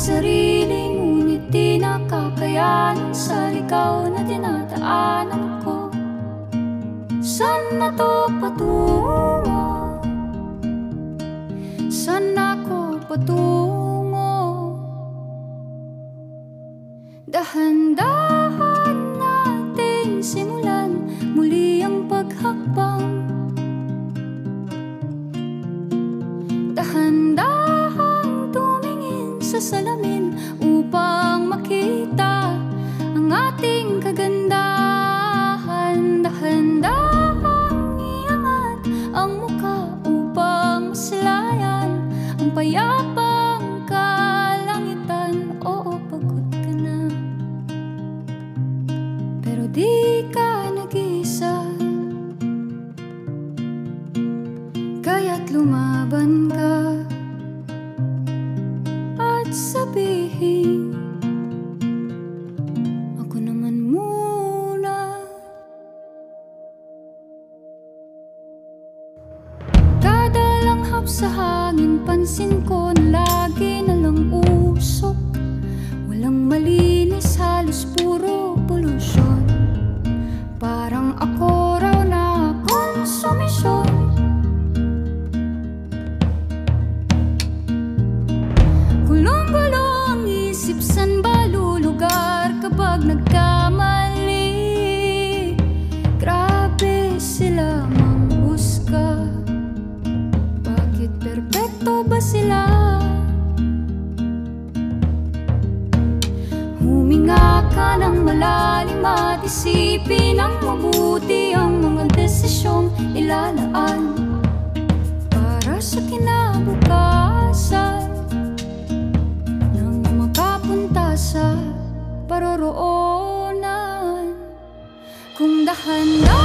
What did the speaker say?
sarili, ngunit di nakakayanan sa ligaw na dinadaanan ko. Saan na to patungo? Saan ako patungo? Dahan-dahan nating simulan muli ang paghakbang. Dahan-dahan tumingin sa salamin upang makita ang ating kagandahan. Dahan-dahan iangat ang mukha upang masilayan ang payapang kalangitan. Oo, pagod ka na, pero di ka nag-isa, kaya't lumaban ka at sabihin, ako naman muna. Kada langhap sa hangin, pansin ko na lagi na lang usok. Walang malinis, halos puro polusyon. Parang ako raw na konsumisyon. Gulong-gulo ang isip, san ba lulugar kapag nagkamali? Grabe sila manghusga, bakit perpekto ba sila? Huminga ka ng malalim at isipin ng mabuti ang mga desisyong ilalaan para sa kinabukasan, nang makapunta sa paroroonan. Kung dahan-dahan